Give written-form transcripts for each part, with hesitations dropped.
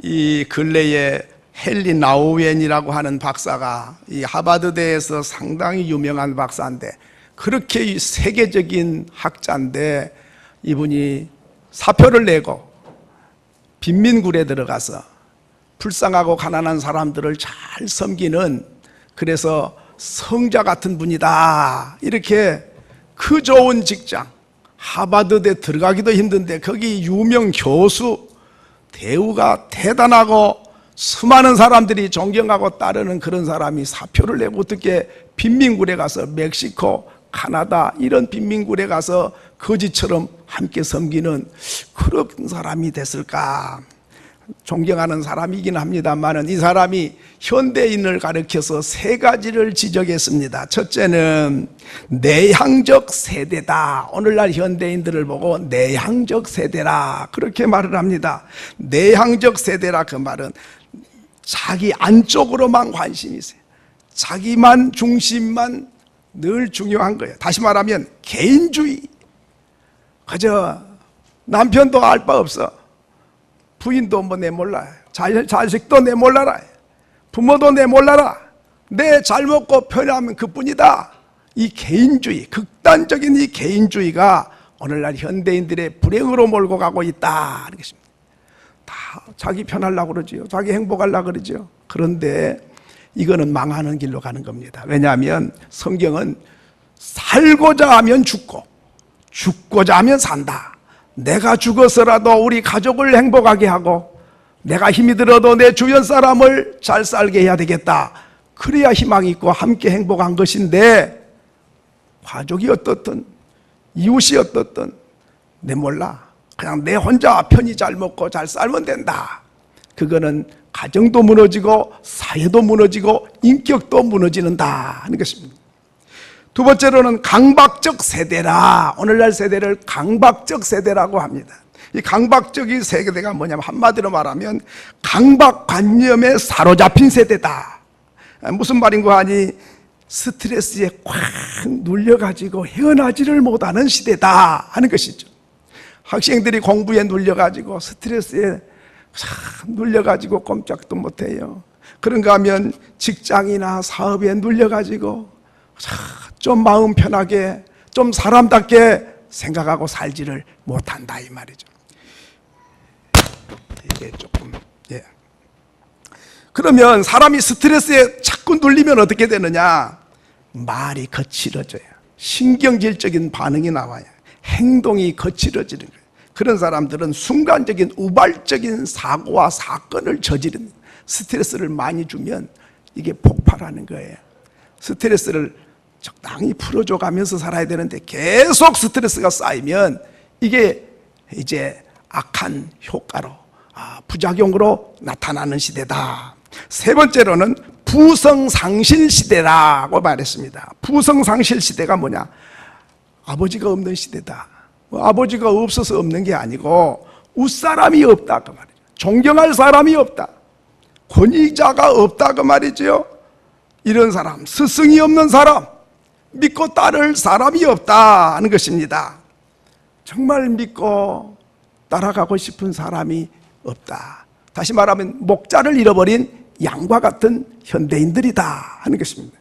이 근래에 헨리 나우엔이라고 하는 박사가 이 하버드대에서 상당히 유명한 박사인데, 그렇게 세계적인 학자인데, 이분이 사표를 내고 빈민굴에 들어가서 불쌍하고 가난한 사람들을 잘 섬기는, 그래서 성자 같은 분이다, 이렇게 그 좋은 직장 하버드대 들어가기도 힘든데 거기 유명 교수, 대우가 대단하고 수많은 사람들이 존경하고 따르는 그런 사람이 사표를 내고 어떻게 빈민굴에 가서 멕시코, 카나다 이런 빈민굴에 가서 거지처럼 함께 섬기는 그런 사람이 됐을까? 존경하는 사람이긴 합니다만은 이 사람이 현대인을 가리켜서 세 가지를 지적했습니다. 첫째는 내향적 세대다. 오늘날 현대인들을 보고 내향적 세대라, 그렇게 말을 합니다. 내향적 세대라, 그 말은 자기 안쪽으로만 관심이 있어요. 자기만 중심만 늘 중요한 거예요. 다시 말하면 개인주의. 그저 남편도 알 바 없어, 부인도 뭐 내 몰라, 자식도 내 몰라라, 부모도 내 몰라라, 내 잘 먹고 편하면 그뿐이다. 이 개인주의, 극단적인 이 개인주의가 오늘날 현대인들의 불행으로 몰고 가고 있다 하는 것입니다. 다 자기 편하려고 그러지요, 자기 행복하려고 그러죠. 그런데 이거는 망하는 길로 가는 겁니다. 왜냐하면 성경은 살고자 하면 죽고 죽고자 하면 산다. 내가 죽어서라도 우리 가족을 행복하게 하고 내가 힘이 들어도 내 주변 사람을 잘 살게 해야 되겠다. 그래야 희망이 있고 함께 행복한 것인데, 가족이 어떻든 이웃이 어떻든 내 몰라, 그냥 내 혼자 편히 잘 먹고 잘 살면 된다. 그거는 가정도 무너지고 사회도 무너지고 인격도 무너지는다 하는 것입니다. 두 번째로는 강박적 세대라. 오늘날 세대를 강박적 세대라고 합니다. 이 강박적인 세대가 뭐냐면 한마디로 말하면 강박관념에 사로잡힌 세대다. 무슨 말인고 하니 스트레스에 꽉 눌려가지고 헤어나지를 못하는 시대다 하는 것이죠. 학생들이 공부에 눌려가지고 스트레스에 눌려가지고 꼼짝도 못해요. 그런가 하면 직장이나 사업에 눌려가지고 좀 마음 편하게 좀 사람답게 생각하고 살지를 못한다 이 말이죠. 이게 조금 그러면 사람이 스트레스에 자꾸 눌리면 어떻게 되느냐? 말이 거칠어져요. 신경질적인 반응이 나와요. 행동이 거칠어지는 거예요. 그런 사람들은 순간적인 우발적인 사고와 사건을 저지르는, 스트레스를 많이 주면 이게 폭발하는 거예요. 스트레스를 적당히 풀어줘 가면서 살아야 되는데 계속 스트레스가 쌓이면 이게 이제 악한 효과로, 부작용으로 나타나는 시대다. 세 번째로는 부성상실 시대라고 말했습니다. 부성상실 시대가 뭐냐? 아버지가 없는 시대다. 아버지가 없어서 없는 게 아니고 웃사람이 없다 그 말이죠. 존경할 사람이 없다, 권위자가 없다 그 말이죠. 이런 사람, 스승이 없는 사람, 믿고 따를 사람이 없다 하는 것입니다. 정말 믿고 따라가고 싶은 사람이 없다. 다시 말하면 목자를 잃어버린 양과 같은 현대인들이다 하는 것입니다.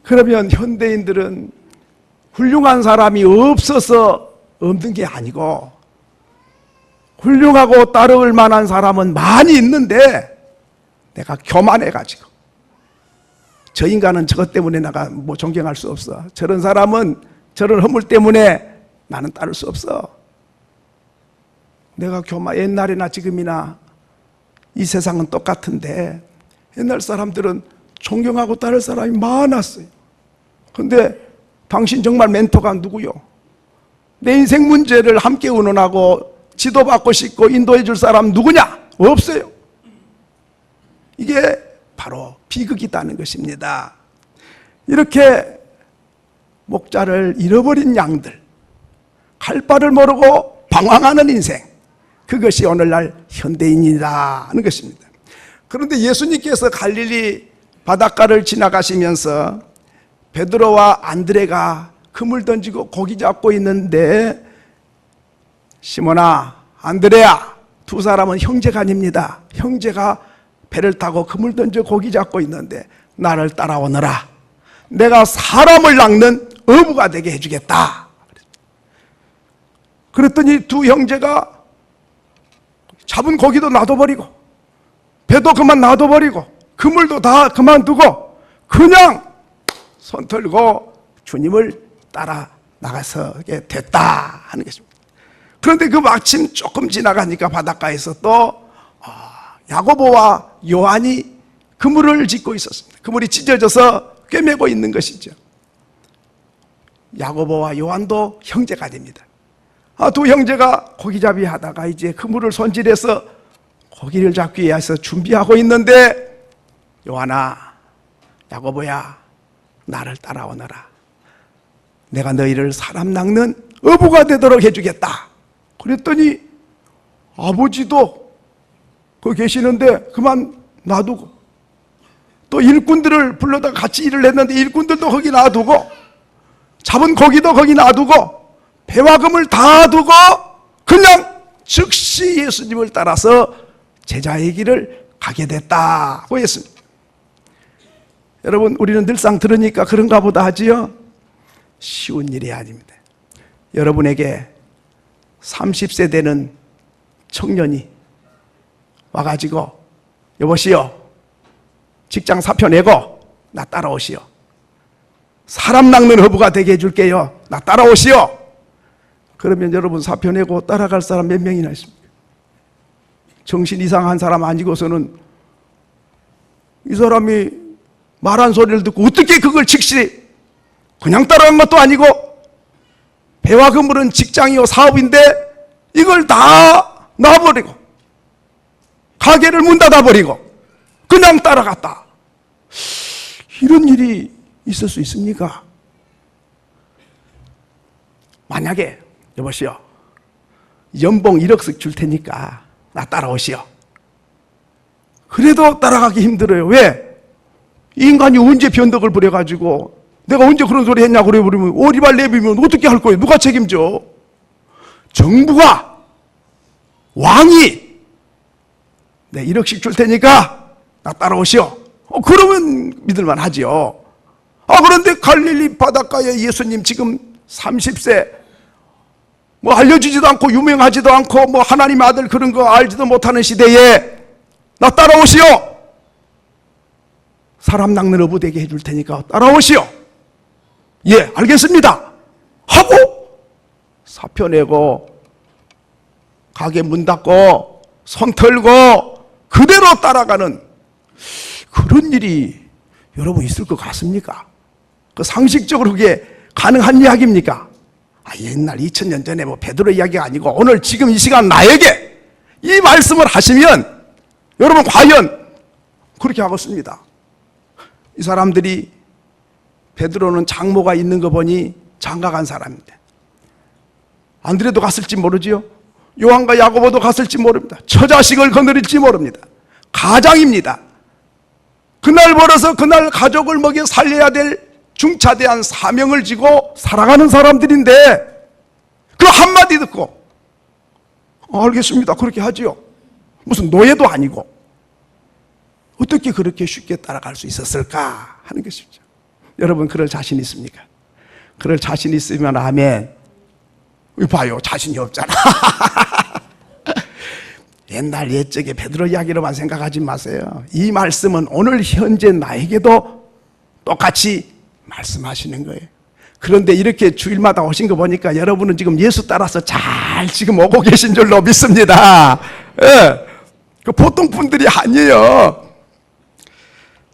그러면 현대인들은 훌륭한 사람이 없어서 없는 게 아니고 훌륭하고 따를 만한 사람은 많이 있는데 내가 교만해가지고 저 인간은 저것 때문에 내가 뭐 존경할 수 없어, 저런 사람은 저런 허물 때문에 나는 따를 수 없어. 내가 옛날이나 지금이나 이 세상은 똑같은데 옛날 사람들은 존경하고 따를 사람이 많았어요. 그런데 당신 정말 멘토가 누구요? 내 인생 문제를 함께 의논하고 지도받고 싶고 인도해 줄 사람 누구냐? 없어요. 이게 바로 비극이다는 것입니다. 이렇게 목자를 잃어버린 양들, 갈 바를 모르고 방황하는 인생, 그것이 오늘날 현대인이다 하는 것입니다. 그런데 예수님께서 갈릴리 바닷가를 지나가시면서 베드로와 안드레가 그물 던지고 고기 잡고 있는데, 시몬아, 안드레야, 두 사람은 형제가 아닙니다. 형제가 배를 타고 그물 던져 고기 잡고 있는데 나를 따라오너라. 내가 사람을 낚는 어부가 되게 해주겠다. 그랬더니 두 형제가 잡은 고기도 놔둬버리고 배도 그만 놔둬버리고 그물도 다 그만두고 그냥 손 털고 주님을 따라 나가서게 됐다 하는 것입니다. 그런데 그 마침 조금 지나가니까 바닷가에서 또 야고보와 요한이 그물을 짓고 있었습니다. 그물이 찢어져서 꿰매고 있는 것이죠. 야고보와 요한도 형제가 됩니다. 두 형제가 고기잡이 하다가 이제 그물을 손질해서 고기를 잡기 위해서 준비하고 있는데 요한아, 야고보야, 나를 따라오너라. 내가 너희를 사람 낚는 어부가 되도록 해주겠다. 그랬더니 아버지도 거기 계시는데 그만 놔두고 또 일꾼들을 불러다 같이 일을 했는데 일꾼들도 거기 놔두고 잡은 고기도 거기 놔두고 배와 금을 다 두고 그냥 즉시 예수님을 따라서 제자의 길을 가게 됐다고 했습니다. 여러분, 우리는 늘상 들으니까 그런가 보다 하지요. 쉬운 일이 아닙니다. 여러분에게 30세 되는 청년이 와가지고 여보시오, 직장 사표 내고 나 따라오시오. 사람 낚는 어부가 되게 해줄게요. 나 따라오시오. 그러면 여러분 사표 내고 따라갈 사람 몇 명이나 있습니까? 정신 이상한 사람 아니고서는 이 사람이 말한 소리를 듣고 어떻게 그걸 즉시 그냥 따라간 것도 아니고 배와 그물은 직장이요 사업인데 이걸 다 놔버리고 가게를 문 닫아버리고 그냥 따라갔다. 이런 일이 있을 수 있습니까? 만약에 여보시오, 연봉 1억씩 줄 테니까 나 따라오시오. 그래도 따라가기 힘들어요. 왜? 이 인간이 언제 변덕을 부려가지고 내가 언제 그런 소리 했냐 그래버리면 오리발 내비면 어떻게 할 거예요? 누가 책임져? 정부가, 왕이 1억씩 줄 테니까 나 따라오시오. 그러면 믿을만 하지요. 그런데 갈릴리 바닷가에 예수님 지금 30세 뭐 알려주지도 않고 유명하지도 않고 뭐 하나님 아들 그런 거 알지도 못하는 시대에 나 따라오시오. 사람 낚는 어부 되게 해줄 테니까 따라오시오. 예, 알겠습니다 하고 사표 내고 가게 문 닫고 손 털고 그대로 따라가는 그런 일이 여러분 있을 것 같습니까? 그 상식적으로 그게 가능한 이야기입니까? 옛날 2000년 전에 뭐 베드로 이야기가 아니고 오늘 지금 이 시간 나에게 이 말씀을 하시면 여러분 과연 그렇게 하겠습니다. 이 사람들이 베드로는 장모가 있는 거 보니 장가간 사람인데 안드레도 갔을지 모르지요. 요한과 야고보도 갔을지 모릅니다. 처자식을 거느릴지 모릅니다. 가장입니다. 그날 벌어서 그날 가족을 먹여 살려야 될 중차대한 사명을 지고 살아가는 사람들인데 그 한마디 듣고 알겠습니다 그렇게 하지요. 무슨 노예도 아니고 어떻게 그렇게 쉽게 따라갈 수 있었을까 하는 것이죠. 여러분 그럴 자신 있습니까? 그럴 자신 있으면 아멘. 봐요, 자신이 없잖아. 옛날 옛적에 베드로 이야기로만 생각하지 마세요. 이 말씀은 오늘 현재 나에게도 똑같이 말씀하시는 거예요. 그런데 이렇게 주일마다 오신 거 보니까 여러분은 지금 예수 따라서 잘 지금 오고 계신 줄로 믿습니다. 예, 그 보통 분들이 아니에요.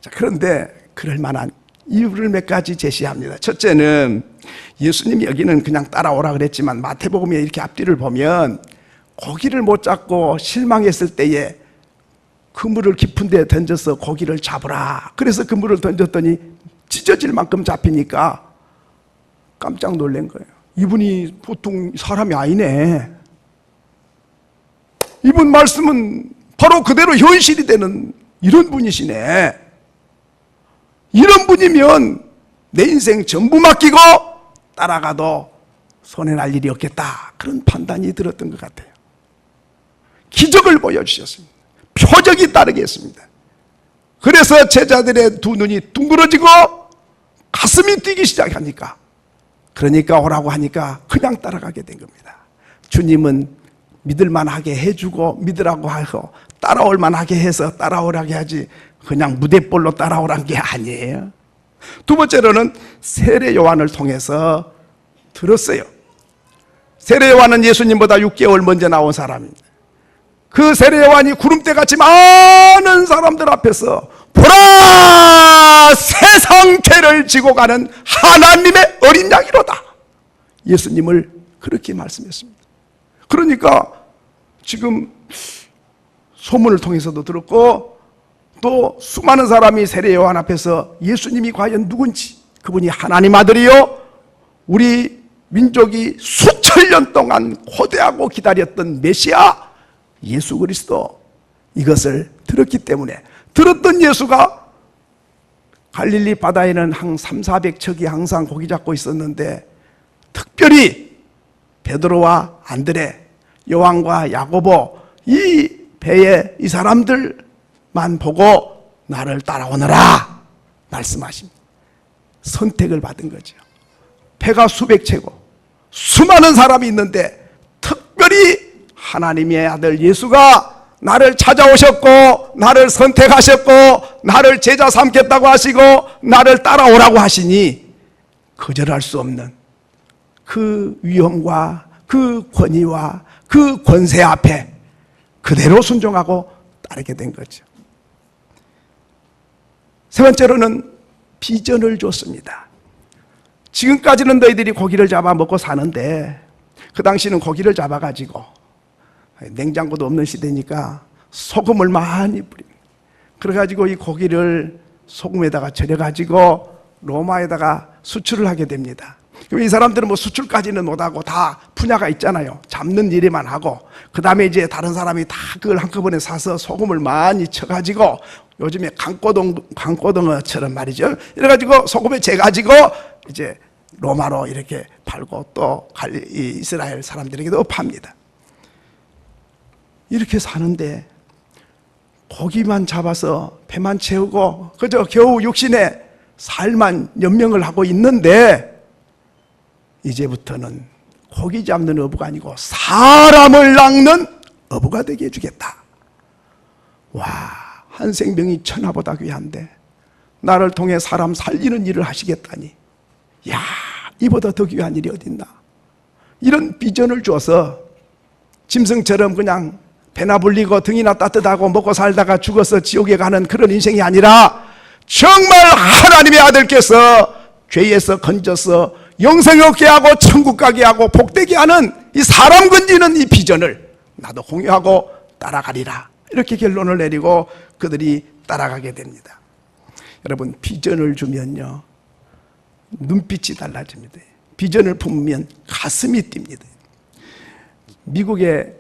자, 그런데 그럴 만한 이유를 몇 가지 제시합니다. 첫째는 예수님이 여기는 그냥 따라오라 그랬지만 마태복음에 이렇게 앞뒤를 보면 고기를 못 잡고 실망했을 때에 그물을 깊은 데 던져서 고기를 잡으라. 그래서 그물을 던졌더니 찢어질 만큼 잡히니까 깜짝 놀란 거예요. 이분이 보통 사람이 아니네. 이분 말씀은 바로 그대로 현실이 되는 이런 분이시네. 이런 분이면 내 인생 전부 맡기고 따라가도 손해날 일이 없겠다. 그런 판단이 들었던 것 같아요. 기적을 보여주셨습니다. 표적이 따르겠습니다. 그래서 제자들의 두 눈이 둥그러지고 가슴이 뛰기 시작하니까, 그러니까 오라고 하니까 그냥 따라가게 된 겁니다. 주님은 믿을만하게 해주고 믿으라고 하고 따라올만하게 해서 따라오라게 하지 그냥 무대볼로 따라오란 게 아니에요. 두 번째로는 세례 요한을 통해서 들었어요. 세례 요한은 예수님보다 6개월 먼저 나온 사람입니다. 그 세례 요한이 구름대같이 많은 사람들 앞에서 보라, 세상 죄를 지고 가는 하나님의 어린 양이로다, 예수님을 그렇게 말씀했습니다. 그러니까 지금 소문을 통해서도 들었고, 또 수많은 사람이 세례 요한 앞에서 예수님이 과연 누군지, 그분이 하나님 아들이요 우리 민족이 수천 년 동안 고대하고 기다렸던 메시아 예수 그리스도, 이것을 들었기 때문에, 들었던 예수가 갈릴리 바다에는 한 300~400척이 항상 고기 잡고 있었는데, 특별히 베드로와 안드레, 요한과 야고보, 이 배에 이 사람들만 보고 나를 따라오너라 말씀하십니다. 선택을 받은 거죠. 배가 수백 채고 수많은 사람이 있는데 특별히 하나님의 아들 예수가 나를 찾아오셨고 나를 선택하셨고 나를 제자 삼겠다고 하시고 나를 따라오라고 하시니 거절할 수 없는 그 위엄과 그 권위와 그 권세 앞에 그대로 순종하고 따르게 된 거죠. 세 번째로는 비전을 줬습니다. 지금까지는 너희들이 고기를 잡아 먹고 사는데, 그 당시는 고기를 잡아가지고 냉장고도 없는 시대니까 소금을 많이 뿌립니다. 그래가지고 이 고기를 소금에다가 절여가지고 로마에다가 수출을 하게 됩니다. 그럼 이 사람들은 뭐 수출까지는 못하고 다 분야가 있잖아요. 잡는 일에만 하고, 그 다음에 이제 다른 사람이 다 그걸 한꺼번에 사서 소금을 많이 쳐가지고, 요즘에 강고등어처럼 말이죠, 이래가지고 소금에 재가지고 이제 로마로 이렇게 팔고 또 이스라엘 사람들에게도 팝니다. 이렇게 사는데 고기만 잡아서 배만 채우고 그저 겨우 육신의 살만 연명을 하고 있는데, 이제부터는 고기 잡는 어부가 아니고 사람을 낚는 어부가 되게 해주겠다. 와, 한 생명이 천하보다 귀한데 나를 통해 사람 살리는 일을 하시겠다니, 야, 이보다 더 귀한 일이 어딨나. 이런 비전을 줘서 짐승처럼 그냥 배나 불리고 등이나 따뜻하고 먹고 살다가 죽어서 지옥에 가는 그런 인생이 아니라, 정말 하나님의 아들께서 죄에서 건져서 영생 얻게 하고 천국 가게 하고 복되게 하는 이 사람 건지는 이 비전을 나도 공유하고 따라가리라, 이렇게 결론을 내리고 그들이 따라가게 됩니다. 여러분, 비전을 주면요 눈빛이 달라집니다. 비전을 품으면 가슴이 뜁니다. 미국에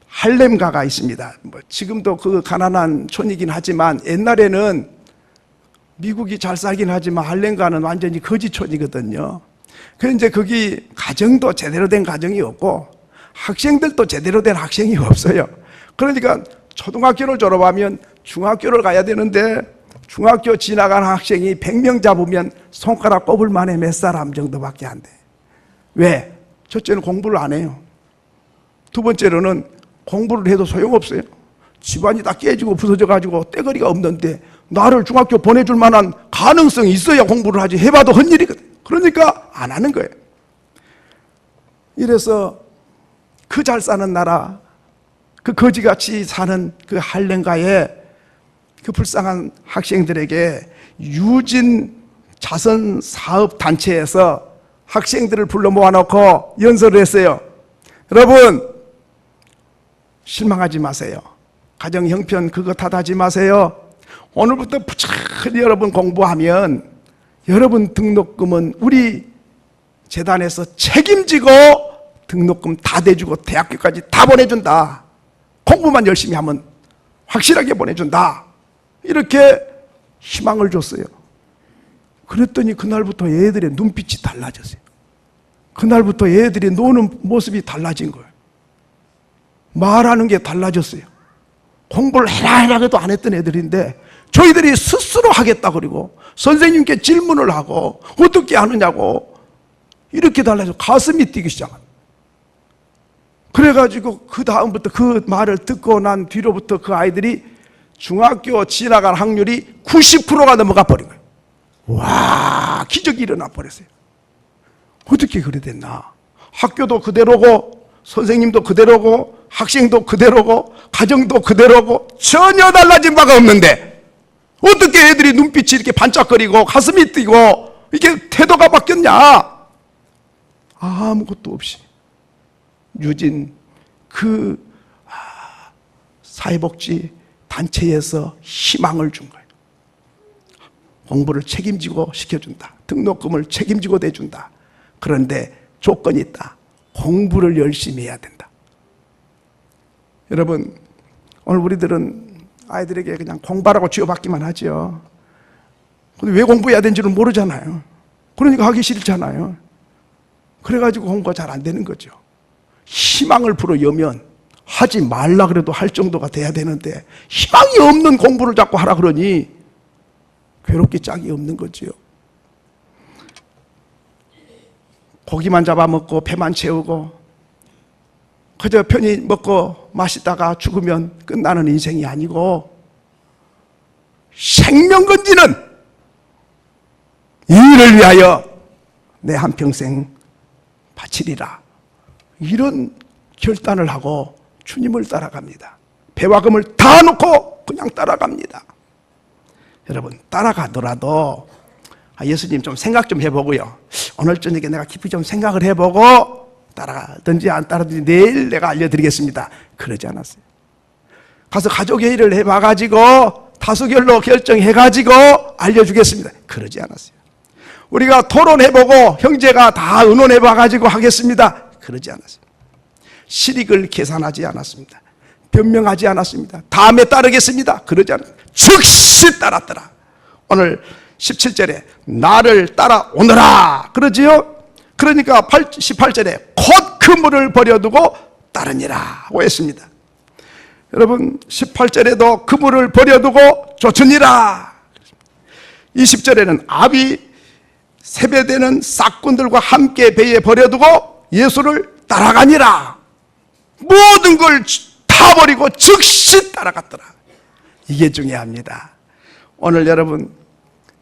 할렘가가 있습니다. 지금도 그 가난한 촌이긴 하지만 옛날에는 미국이 잘 살긴 하지만 할렘가는 완전히 거지촌이거든요. 그래서 이제 거기 가정도 제대로 된 가정이 없고 학생들도 제대로 된 학생이 없어요. 그러니까 초등학교를 졸업하면 중학교를 가야 되는데, 중학교 지나간 학생이 100명 잡으면 손가락 꼽을 만해 몇 사람 정도밖에 안 돼. 왜? 첫째는 공부를 안 해요. 두 번째로는 공부를 해도 소용없어요. 집안이 다 깨지고 부서져가지고 떼거리가 없는데 나를 중학교 보내줄 만한 가능성이 있어야 공부를 하지, 해봐도 헛일이거든. 그러니까 안 하는 거예요. 이래서 그 잘 사는 나라, 그 거지같이 사는 그 할렘가에 그 불쌍한 학생들에게 유진 자선 사업 단체에서 학생들을 불러 모아놓고 연설을 했어요. 여러분, 실망하지 마세요. 가정 형편 그거 탓하지 마세요. 오늘부터 부지런히 여러분 공부하면 여러분 등록금은 우리 재단에서 책임지고 등록금 다 대주고 대학교까지 다 보내준다. 공부만 열심히 하면 확실하게 보내준다. 이렇게 희망을 줬어요. 그랬더니 그날부터 애들의 눈빛이 달라졌어요. 그날부터 애들이 노는 모습이 달라진 거예요. 말하는 게 달라졌어요. 공부를 해라 해도 안 했던 애들인데 저희들이 스스로 하겠다 그러고 선생님께 질문을 하고 어떻게 하느냐고 이렇게 달라져 가슴이 뛰기 시작합니다. 그래가지고 그 다음부터 그 말을 듣고 난 뒤로부터 그 아이들이 중학교 지나갈 확률이 90%가 넘어가 버린 거예요. 와, 기적이 일어나 버렸어요. 어떻게 그래 됐나? 학교도 그대로고 선생님도 그대로고 학생도 그대로고 가정도 그대로고 전혀 달라진 바가 없는데 어떻게 애들이 눈빛이 이렇게 반짝거리고 가슴이 뛰고 이게 태도가 바뀌었냐? 아무것도 없이 유진 그 사회복지 단체에서 희망을 준 거예요. 공부를 책임지고 시켜준다. 등록금을 책임지고 내준다. 그런데 조건이 있다. 공부를 열심히 해야 된다. 여러분, 오늘 우리들은 아이들에게 그냥 공부하라고 쥐어받기만 하죠. 근데 왜 공부해야 되는지를 모르잖아요. 그러니까 하기 싫잖아요. 그래가지고 공부가 잘 안 되는 거죠. 희망을 불어여면 하지 말라 그래도 할 정도가 돼야 되는데 희망이 없는 공부를 자꾸 하라 그러니 괴롭기 짝이 없는 거지요. 고기만 잡아먹고 배만 채우고 그저 편히 먹고 마시다가 죽으면 끝나는 인생이 아니고 생명 건지는 이를 위하여 내 한평생 바치리라. 이런 결단을 하고 주님을 따라갑니다. 배와 금을 다 놓고 그냥 따라갑니다. 여러분, 따라가더라도 예수님 좀 생각 좀 해보고요. 오늘 저녁에 내가 깊이 좀 생각을 해보고 따라가든지 안 따라든지 내일 내가 알려드리겠습니다. 그러지 않았어요. 가서 가족회의를 해봐가지고 다수결로 결정해가지고 알려주겠습니다. 그러지 않았어요. 우리가 토론해보고 형제가 다 의논해봐가지고 하겠습니다. 그러지 않았어요. 실익을 계산하지 않았습니다. 변명하지 않았습니다. 다음에 따르겠습니다. 그러지 않았습니다. 즉시 따랐더라. 오늘 17절에 나를 따라오너라 그러지요. 그러니까 18절에 곧 그물을 버려두고 따르니라 했습니다. 여러분, 18절에도 그물을 버려두고 쫓으니라. 20절에는 아비 세배되는 싹꾼들과 함께 배에 버려두고 예수를 따라가니라. 모든 걸 다 버리고 즉시 따라갔더라. 이게 중요합니다. 오늘 여러분,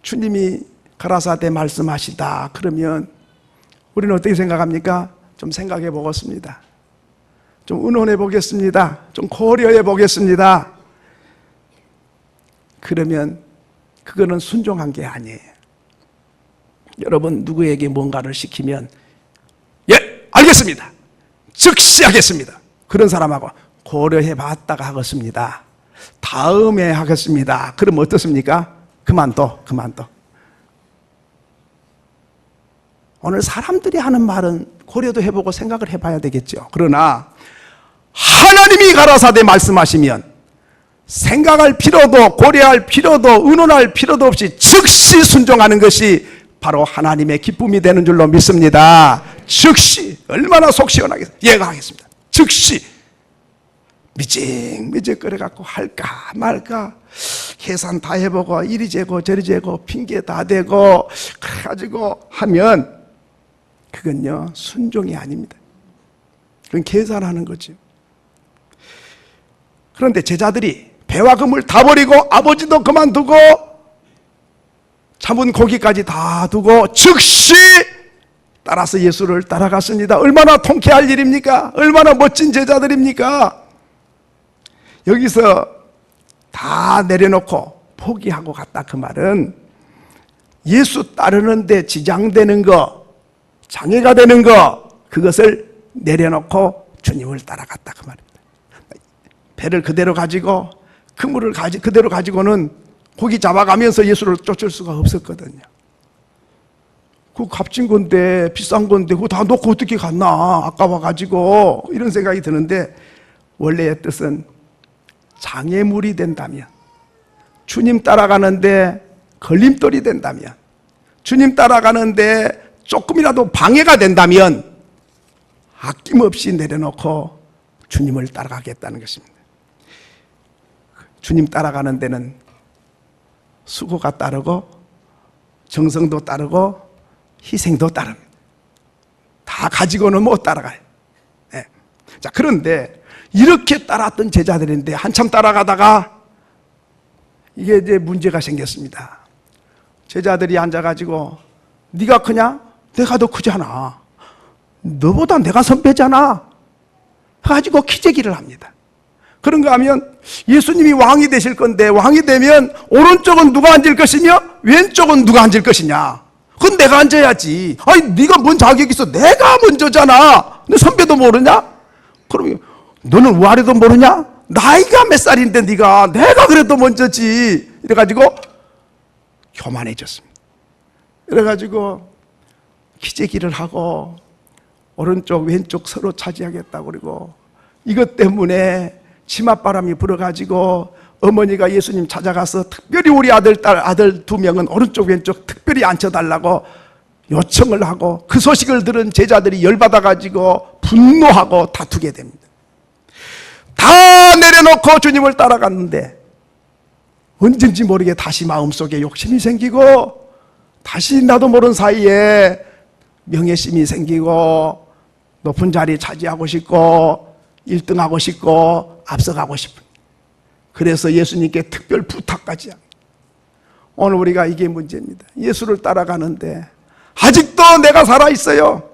주님이 가라사대 말씀하시다 그러면 우리는 어떻게 생각합니까? 좀 생각해 보겠습니다. 좀 의논해 보겠습니다. 좀 고려해 보겠습니다. 그러면 그거는 순종한 게 아니에요. 여러분, 누구에게 뭔가를 시키면 예, 알겠습니다. 즉시 하겠습니다. 그런 사람하고 고려해 봤다가 하겠습니다. 다음에 하겠습니다. 그럼 어떻습니까? 그만둬. 오늘 사람들이 하는 말은 고려도 해보고 생각을 해봐야 되겠죠. 그러나 하나님이 가라사대 말씀하시면 생각할 필요도 고려할 필요도 의논할 필요도 없이 즉시 순종하는 것이 바로 하나님의 기쁨이 되는 줄로 믿습니다. 즉시. 얼마나 속 시원하겠어요. 얘가 하겠습니다. 즉시. 미직거려갖고 할까 말까 계산 다 해보고 이리 재고 저리 재고 핑계 다 대고 그래가지고 하면 그건요 순종이 아닙니다. 그건 계산하는 거죠. 그런데 제자들이 배와 금을 다 버리고 아버지도 그만두고 잡은 고기까지 다 두고 즉시 따라서 예수를 따라갔습니다. 얼마나 통쾌할 일입니까? 얼마나 멋진 제자들입니까? 여기서 다 내려놓고 포기하고 갔다 그 말은 예수 따르는데 지장되는 거, 장애가 되는 거, 그것을 내려놓고 주님을 따라갔다 그 말입니다. 배를 그대로 가지고 그물을 그대로 가지고는 고기 잡아가면서 예수를 쫓을 수가 없었거든요. 그거 값진 건데 비싼 건데 그거 다 놓고 어떻게 갔나 아까워가지고 이런 생각이 드는데 원래의 뜻은 장애물이 된다면, 주님 따라가는데 걸림돌이 된다면, 주님 따라가는데 조금이라도 방해가 된다면 아낌없이 내려놓고 주님을 따라가겠다는 것입니다. 주님 따라가는 데는 수고가 따르고 정성도 따르고 희생도 따릅니다. 다 가지고는 못 따라가요. 네. 자, 그런데 이렇게 따랐던 제자들인데 한참 따라가다가 이게 이제 문제가 생겼습니다. 제자들이 앉아가지고 네가 크냐? 내가 더 크잖아. 너보다 내가 선배잖아. 해가지고 기재기를 합니다. 그런가 하면 예수님이 왕이 되실 건데 왕이 되면 오른쪽은 누가 앉을 것이며 왼쪽은 누가 앉을 것이냐? 그건 내가 앉아야지. 아니 네가 뭔 자격이 있어? 내가 먼저잖아. 너 선배도 모르냐? 그러면 너는 와리도 모르냐? 나이가 몇 살인데 네가 내가 그래도 먼저지. 이래가지고 교만해졌습니다. 이래가지고 기재기를 하고 오른쪽 왼쪽 서로 차지하겠다고 그러고 이것 때문에 치맛바람이 불어가지고 어머니가 예수님 찾아가서 특별히 우리 아들 두 명은 오른쪽 왼쪽 특별히 앉혀달라고 요청을 하고 그 소식을 들은 제자들이 열받아가지고 분노하고 다투게 됩니다. 다 내려놓고 주님을 따라갔는데 언젠지 모르게 다시 마음속에 욕심이 생기고 다시 나도 모르는 사이에 명예심이 생기고 높은 자리 차지하고 싶고 1등하고 싶고 앞서가고 싶은, 그래서 예수님께 특별 부탁까지 합니다. 오늘 우리가 이게 문제입니다. 예수를 따라가는데 아직도 내가 살아있어요.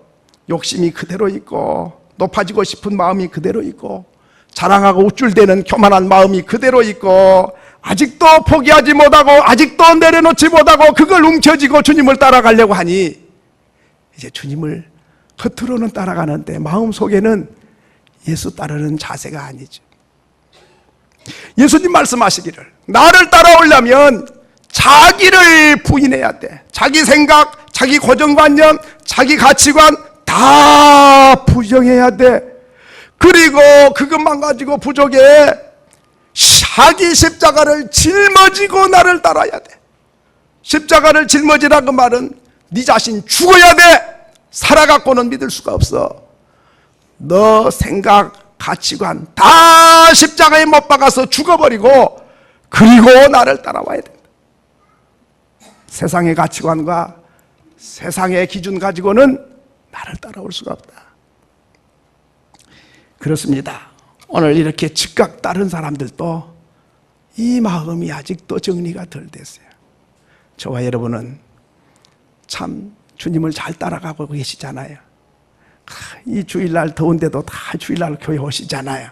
욕심이 그대로 있고 높아지고 싶은 마음이 그대로 있고 자랑하고 우쭐대는 교만한 마음이 그대로 있고 아직도 포기하지 못하고 아직도 내려놓지 못하고 그걸 움켜쥐고 주님을 따라가려고 하니 이제 주님을 겉으로는 따라가는데 마음속에는 예수 따르는 자세가 아니죠. 예수님 말씀하시기를 나를 따라오려면 자기를 부인해야 돼. 자기 생각, 자기 고정관념, 자기 가치관 다 부정해야 돼. 그리고 그것만 가지고 부족해. 자기 십자가를 짊어지고 나를 따라야 돼. 십자가를 짊어지라는 말은 네 자신 죽어야 돼. 살아갖고는 믿을 수가 없어. 너 생각, 가치관 다 십자가에 못 박아서 죽어버리고 그리고 나를 따라와야 된다. 세상의 가치관과 세상의 기준 가지고는 나를 따라올 수가 없다. 그렇습니다. 오늘 이렇게 즉각 따른 사람들도 이 마음이 아직도 정리가 덜 됐어요. 저와 여러분은 참 주님을 잘 따라가고 계시잖아요. 이 주일날 더운데도 다 주일날 교회 오시잖아요.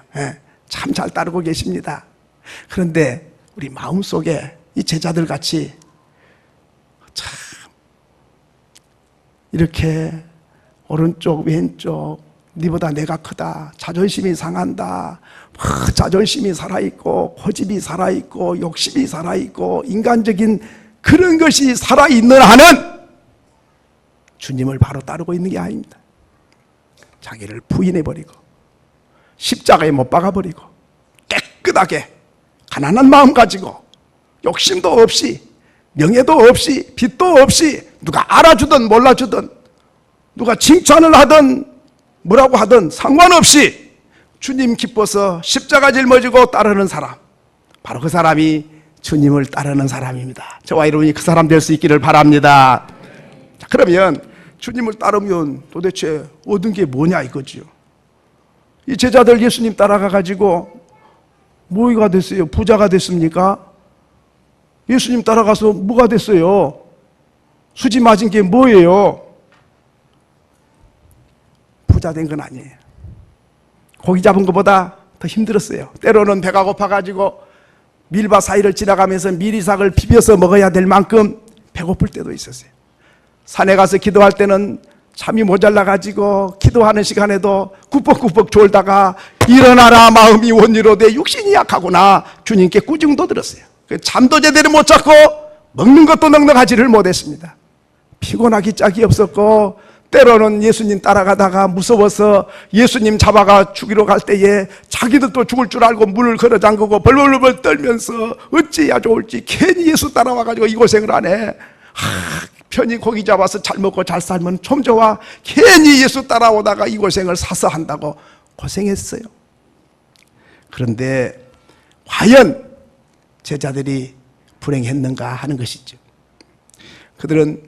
참 잘 따르고 계십니다. 그런데 우리 마음속에 이 제자들 같이 참 이렇게 오른쪽 왼쪽 네보다 내가 크다, 자존심이 상한다, 자존심이 살아있고 고집이 살아있고 욕심이 살아있고 인간적인 그런 것이 살아있는 한은 주님을 바로 따르고 있는 게 아닙니다. 자기를 부인해버리고 십자가에 못 박아버리고 깨끗하게 가난한 마음 가지고 욕심도 없이 명예도 없이 빚도 없이 누가 알아주든 몰라주든 누가 칭찬을 하든 뭐라고 하든 상관없이 주님 기뻐서 십자가 짊어지고 따르는 사람, 바로 그 사람이 주님을 따르는 사람입니다. 저와 여러분이 그 사람 될 수 있기를 바랍니다. 자, 그러면 주님을 따르면 도대체 얻은 게 뭐냐 이거지요. 이 제자들 예수님 따라가가지고 뭐가 됐어요? 부자가 됐습니까? 예수님 따라가서 뭐가 됐어요? 수지 맞은 게 뭐예요? 부자 된 건 아니에요. 고기 잡은 것보다 더 힘들었어요. 때로는 배가 고파가지고 밀밭 사이를 지나가면서 미리삭을 비벼서 먹어야 될 만큼 배고플 때도 있었어요. 산에 가서 기도할 때는 잠이 모자라가지고 기도하는 시간에도 꾸벅꾸벅 졸다가 일어나라 마음이 원이로되 육신이 약하구나 주님께 꾸중도 들었어요. 잠도 제대로 못 잤고 먹는 것도 넉넉하지를 못했습니다. 피곤하기 짝이 없었고 때로는 예수님 따라가다가 무서워서 예수님 잡아가 죽이러 갈 때에 자기들도 죽을 줄 알고 문을 걸어 잠그고 벌벌벌 떨면서 어찌해야 좋을지 괜히 예수 따라와가지고 이 고생을 하네. 편히 고기 잡아서 잘 먹고 잘 살면 좀 좋아. 괜히 예수 따라오다가 이 고생을 사서 한다고 고생했어요. 그런데 과연 제자들이 불행했는가 하는 것이죠. 그들은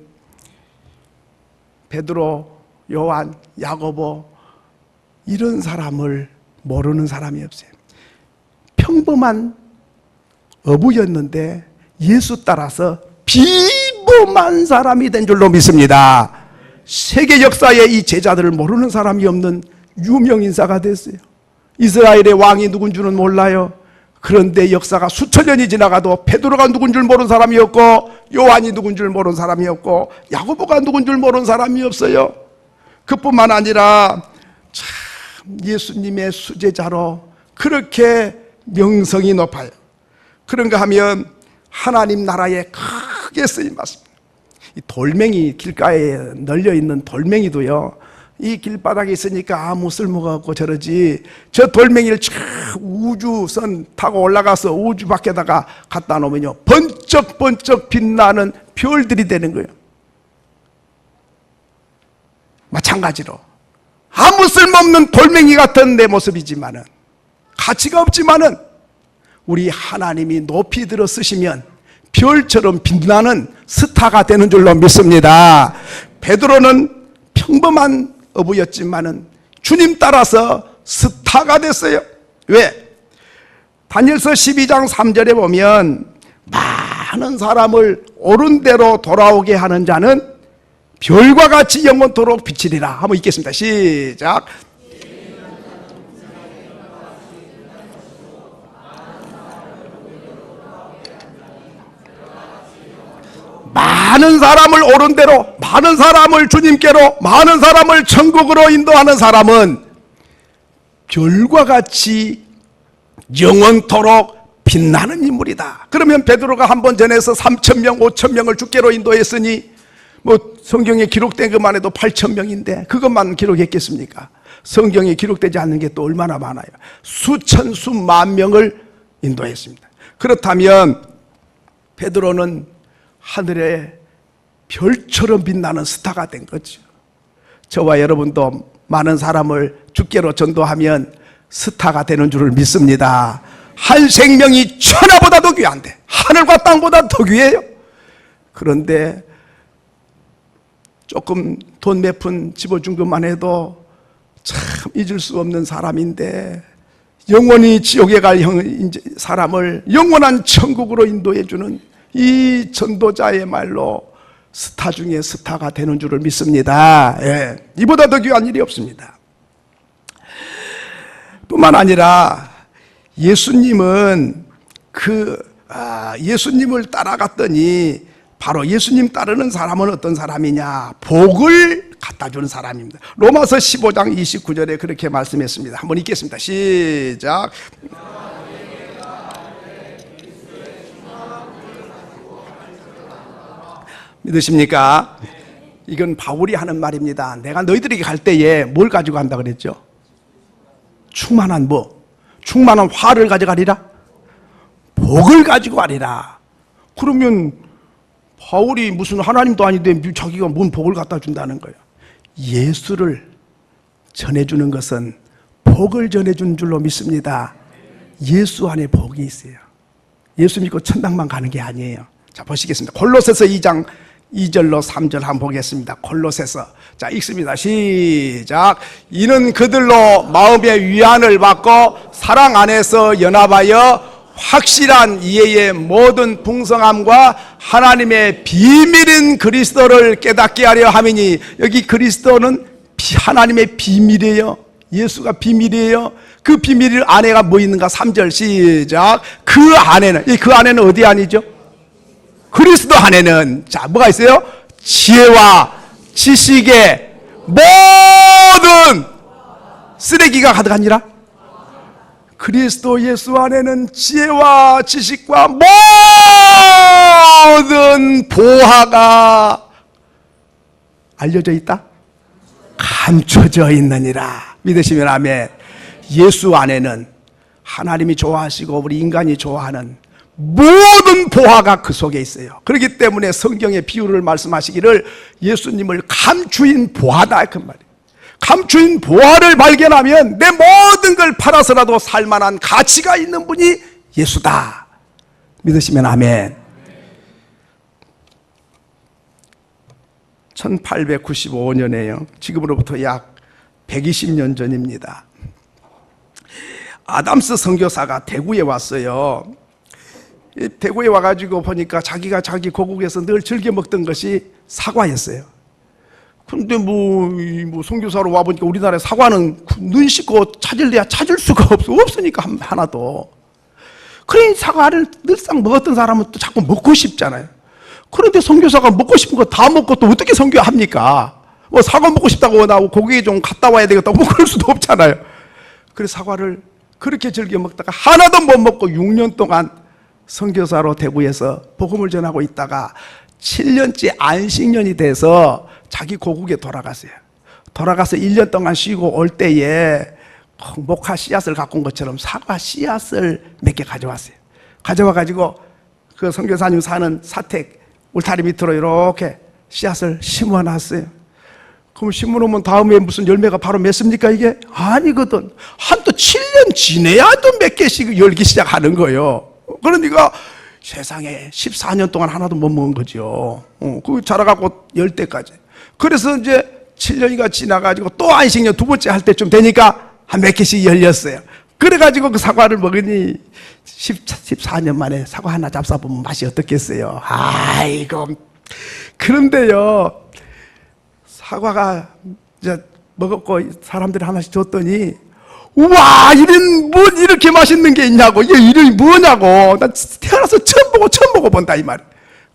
베드로, 요한, 야고보 이런 사람을 모르는 사람이 없어요. 평범한 어부였는데 예수 따라서 비범한 사람이 된 줄로 믿습니다. 세계 역사에 이 제자들을 모르는 사람이 없는 유명 인사가 됐어요. 이스라엘의 왕이 누군 줄은 몰라요. 그런데 역사가 수천 년이 지나가도 베드로가 누군 줄 모르는 사람이 없고, 요한이 누군 줄 모르는 사람이 없고, 야고보가 누군 줄 모르는 사람이 없어요. 그뿐만 아니라 참 예수님의 수제자로 그렇게 명성이 높아요. 그런가 하면 하나님 나라에 크게 쓰임받습니다. 이 돌멩이, 길가에 널려있는 돌멩이도요, 이 길바닥에 있으니까 아무 쓸모가 없고 저러지, 저 돌멩이를 쫙 우주선 타고 올라가서 우주 밖에다가 갖다 놓으면요, 번쩍번쩍 빛나는 별들이 되는 거예요. 마찬가지로 아무 쓸모없는 돌멩이 같은 내 모습이지만은, 가치가 없지만은 우리 하나님이 높이 들어 쓰시면 별처럼 빛나는 스타가 되는 줄로 믿습니다. 베드로는 평범한 어부였지만은 주님 따라서 스타가 됐어요. 왜? 다니엘서 12장 3절에 보면 많은 사람을 옳은 대로 돌아오게 하는 자는 별과 같이 영원토록 비치리라. 한번 읽겠습니다. 시작. 많은 사람을 옳은 대로, 많은 사람을 주님께로, 많은 사람을 천국으로 인도하는 사람은 별과 같이 영원토록 빛나는 인물이다. 그러면 베드로가 한 번 전에서 3,000명, 5,000명을 주께로 인도했으니 성경에 기록된 것만 해도 8,000명인데 그것만 기록했겠습니까? 성경에 기록되지 않는 게 또 얼마나 많아요. 수천, 수만 명을 인도했습니다. 그렇다면 베드로는 하늘의 별처럼 빛나는 스타가 된 거죠. 저와 여러분도 많은 사람을 주께로 전도하면 스타가 되는 줄을 믿습니다. 한 생명이 천하보다 더 귀한데, 하늘과 땅보다 더 귀해요. 그런데 조금 돈 몇 푼 집어준 것만 해도 참 잊을 수 없는 사람인데, 영원히 지옥에 갈 사람을 영원한 천국으로 인도해주는 이 전도자의 말로 스타 중에 스타가 되는 줄을 믿습니다. 예, 이보다 더 귀한 일이 없습니다. 뿐만 아니라 예수님은 예수님을 따라갔더니 바로 예수님 따르는 사람은 어떤 사람이냐? 복을 갖다 주는 사람입니다. 로마서 15장 29절에 그렇게 말씀했습니다. 한번 읽겠습니다. 시작. 믿으십니까? 이건 바울이 하는 말입니다. 내가 너희들에게 갈 때에 뭘 가지고 간다 그랬죠? 충만한 충만한 화를 가져가리라? 복을 가지고 가리라. 그러면 바울이 무슨 하나님도 아닌데 자기가 뭔 복을 갖다 준다는 거예요. 예수를 전해주는 것은 복을 전해주는 줄로 믿습니다. 예수 안에 복이 있어요. 예수 믿고 천당만 가는 게 아니에요. 자, 보시겠습니다. 골로새서 2장 2절로 3절 한번 보겠습니다. 골로새서. 자, 읽습니다. 시작. 이는 그들로 마음의 위안을 받고 사랑 안에서 연합하여 확실한 이해의 모든 풍성함과 하나님의 비밀인 그리스도를 깨닫게 하려 함이니, 여기 그리스도는 하나님의 비밀이에요. 예수가 비밀이에요. 그 비밀 안에가 뭐 있는가? 3절 시작. 그 안에는 어디 안이죠? 그리스도 안에는 자 뭐가 있어요? 지혜와 지식의 모든 쓰레기가 가득하니라. 그리스도 예수 안에는 지혜와 지식과 모든 보화가 알려져 있다? 감춰져 있느니라. 믿으시면 아멘. 예수 안에는 하나님이 좋아하시고 우리 인간이 좋아하는 모든 보화가 그 속에 있어요. 그렇기 때문에 성경의 비유를 말씀하시기를 예수님을 감추인 보화다 그 말이에요. 감추인 보화를 발견하면 내 모든 걸 팔아서라도 살만한 가치가 있는 분이 예수다. 믿으시면 아멘. 1895년에요. 지금으로부터 약 120년 전입니다. 아담스 선교사가 대구에 왔어요. 대구에 와가지고 보니까 자기가 자기 고국에서 늘 즐겨 먹던 것이 사과였어요. 근데 뭐 선교사로 와보니까 우리나라에 사과는 눈 씻고 찾을래야 찾을 수가 없으니까 하나도. 그러니 사과를 늘상 먹었던 사람은 또 자꾸 먹고 싶잖아요. 그런데 선교사가 먹고 싶은 거 다 먹고 또 어떻게 선교합니까? 뭐 사과 먹고 싶다고 나오고 고기 좀 갔다 와야 되겠다고 뭐 그럴 수도 없잖아요. 그래서 사과를 그렇게 즐겨 먹다가 하나도 못 먹고 6년 동안 선교사로 대구에서 복음을 전하고 있다가 7년째 안식년이 돼서 자기 고국에 돌아갔어요. 돌아가서 1년 동안 쉬고 올 때에 목화 씨앗을 갖고 온 것처럼 사과 씨앗을 몇 개 가져왔어요. 가져와가지고 그 선교사님 사는 사택 울타리 밑으로 이렇게 씨앗을 심어놨어요. 그럼 심어놓으면 다음에 무슨 열매가 바로 맺습니까 이게? 아니거든. 한 또 7년 지내야 또 몇 개씩 열기 시작하는 거예요. 그러니까 세상에 14년 동안 하나도 못 먹은 거죠. 그 자라갖고 열 때까지. 그래서 이제 7년이가 지나가지고 또 안식년 두 번째 할 때쯤 되니까 한 몇 개씩 열렸어요. 그래가지고 그 사과를 먹으니 14년 만에 사과 하나 잡숴보면 맛이 어떻겠어요? 아이고. 그런데요, 사과가 이제 먹었고 사람들이 하나씩 줬더니 우와, 뭐 이렇게 맛있는 게 있냐고, 이게 이름이 뭐냐고, 난 태어나서 처음 먹어본다 이 말.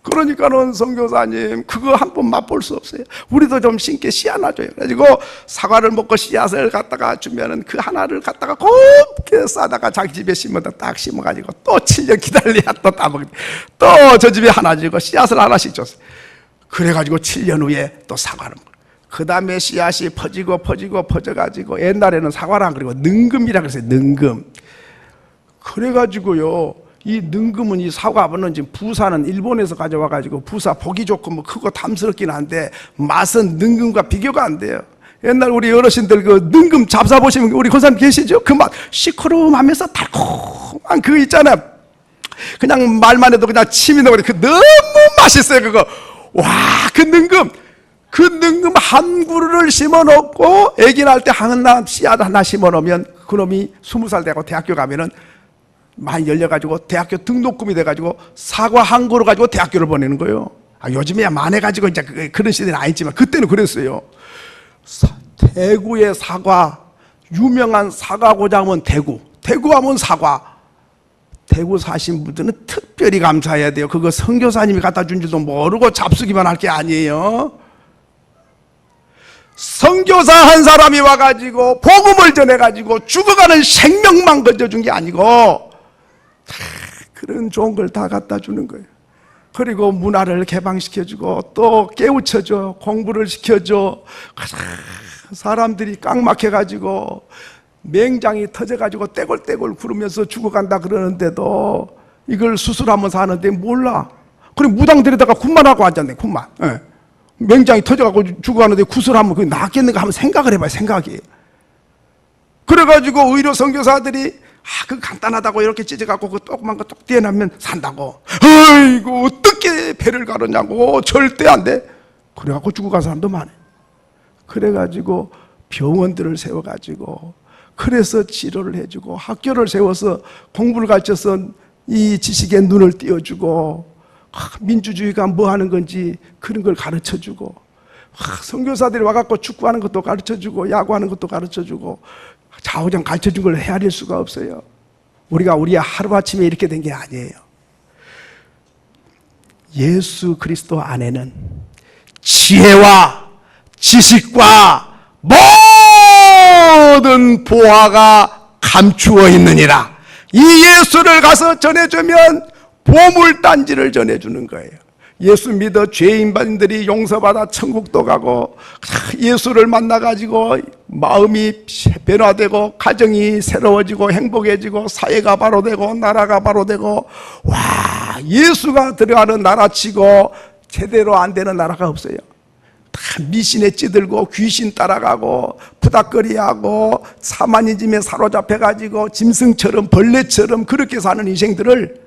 그러니까는 선교사님 그거 한번 맛볼 수 없어요. 우리도 좀 신께 씨 하나 줘요. 그래가지고 사과를 먹고 씨앗을 갖다가 주면은 그 하나를 갖다가 곱게 싸다가 자기 집에 심어다 딱 심어가지고 또 7년 기다려야 또 따먹니. 또 저 집에 하나 주고 씨앗을 하나씩 줬어요. 그래가지고 7년 후에 또 사과를 먹어요. 그 다음에 씨앗이 퍼져가지고 옛날에는 사과랑 그리고 능금이라 그랬어요. 능금. 그래가지고요, 이 능금은 이 사과는 지금 부사는 일본에서 가져와가지고 부사 보기 좋고 뭐 크고 탐스럽긴 한데 맛은 능금과 비교가 안 돼요. 옛날 우리 어르신들 그 능금 잡숴보시면 우리 권사님 계시죠? 그 맛 시커름하면서 달콤한 그 있잖아요. 그냥 말만 해도 그냥 침이 나오고 그 너무 맛있어요 그거. 와, 그 능금 한 그루를 심어놓고 애기 낳을 때 하나 씨앗 하나 심어놓으면 그놈이 20살 되고 대학교 가면은 많이 열려가지고 대학교 등록금이 돼가지고 사과 한 그루 가지고 대학교를 보내는 거예요. 요즘에야 만해가지고 이제 그런 시대는 아니지만 그때는 그랬어요. 대구의 사과, 유명한 사과 고장은 대구 하면 사과. 대구 사신 분들은 특별히 감사해야 돼요. 그거 선교사님이 갖다 준 줄도 모르고 잡수기만 할 게 아니에요. 선교사 한 사람이 와가지고 복음을 전해가지고 죽어가는 생명만 건져준 게 아니고 그런 좋은 걸 다 갖다 주는 거예요. 그리고 문화를 개방시켜주고 또 깨우쳐줘, 공부를 시켜줘. 사람들이 깡 막혀가지고 맹장이 터져가지고 떼굴떼굴 구르면서 죽어간다 그러는데도 이걸 수술하면 사는데 몰라. 그래 무당 데려다가 군만 하고 앉았네. 군만. 네. 맹장이 터져가지고 죽어가는데 구슬하면 그게 낫겠는가 하면 생각을 해봐요. 생각이. 그래가지고 의료 선교사들이 그 간단하다고 이렇게 찢어갖고 그 조그만 거 뚝 떼어내면 산다고. 아이고 어떻게 배를 가르냐고. 절대 안 돼. 그래갖고 죽어간 사람도 많아요. 그래가지고 병원들을 세워가지고 그래서 치료를 해주고 학교를 세워서 공부를 가르쳐서 이 지식에 눈을 띄워주고 민주주의가 뭐 하는 건지 그런 걸 가르쳐주고 선교사들이 와갖고 축구하는 것도 가르쳐주고 야구하는 것도 가르쳐주고 좌우장 가르쳐준 걸 헤아릴 수가 없어요. 우리가 하루아침에 이렇게 된 게 아니에요. 예수 그리스도 안에는 지혜와 지식과 모든 보화가 감추어 있느니라. 이 예수를 가서 전해주면 보물단지를 전해주는 거예요. 예수 믿어 죄인반들이 용서받아 천국도 가고 예수를 만나가지고 마음이 변화되고 가정이 새로워지고 행복해지고 사회가 바로 되고 나라가 바로 되고 와 예수가 들어가는 나라치고 제대로 안 되는 나라가 없어요. 다 미신에 찌들고 귀신 따라가고 부닥거리하고 사마니즘에 사로잡혀가지고 짐승처럼 벌레처럼 그렇게 사는 인생들을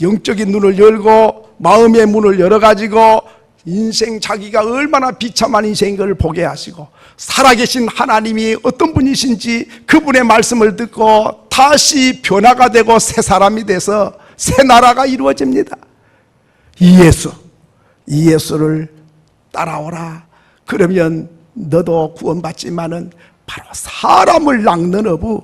영적인 눈을 열고 마음의 문을 열어가지고 인생 자기가 얼마나 비참한 인생인 걸 보게 하시고 살아계신 하나님이 어떤 분이신지 그분의 말씀을 듣고 다시 변화가 되고 새 사람이 돼서 새 나라가 이루어집니다. 이 예수를 따라오라. 그러면 너도 구원받지만은 바로 사람을 낚는 어부,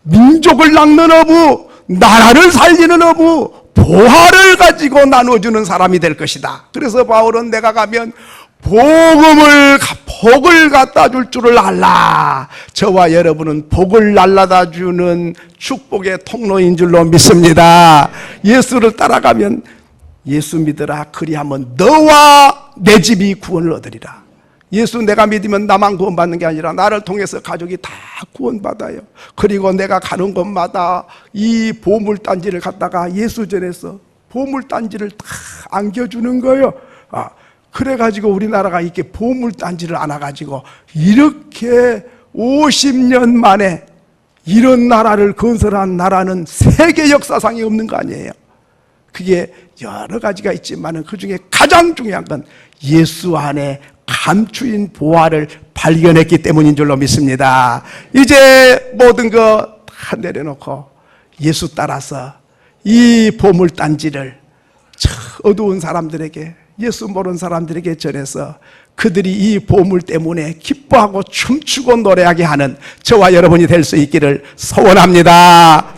민족을 낚는 어부, 나라를 살리는 어부, 보화를 가지고 나눠주는 사람이 될 것이다. 그래서 바울은 내가 가면 복을 갖다 줄 줄을 알라. 저와 여러분은 복을 날라다 주는 축복의 통로인 줄로 믿습니다. 예수를 따라가면 예수 믿으라. 그리하면 너와 내 집이 구원을 얻으리라. 예수 내가 믿으면 나만 구원받는 게 아니라 나를 통해서 가족이 다 구원받아요. 그리고 내가 가는 곳마다 이 보물단지를 갖다가 예수전에서 보물단지를 다 안겨주는 거예요. 그래가지고 우리나라가 이렇게 보물단지를 안아가지고 이렇게 50년 만에 이런 나라를 건설한 나라는 세계 역사상에 없는 거 아니에요. 그게 여러 가지가 있지만 그 중에 가장 중요한 건 예수 안에 감추인 보화를 발견했기 때문인 줄로 믿습니다. 이제 모든 거 다 내려놓고 예수 따라서 이 보물단지를 어두운 사람들에게, 예수 모르는 사람들에게 전해서 그들이 이 보물 때문에 기뻐하고 춤추고 노래하게 하는 저와 여러분이 될 수 있기를 소원합니다.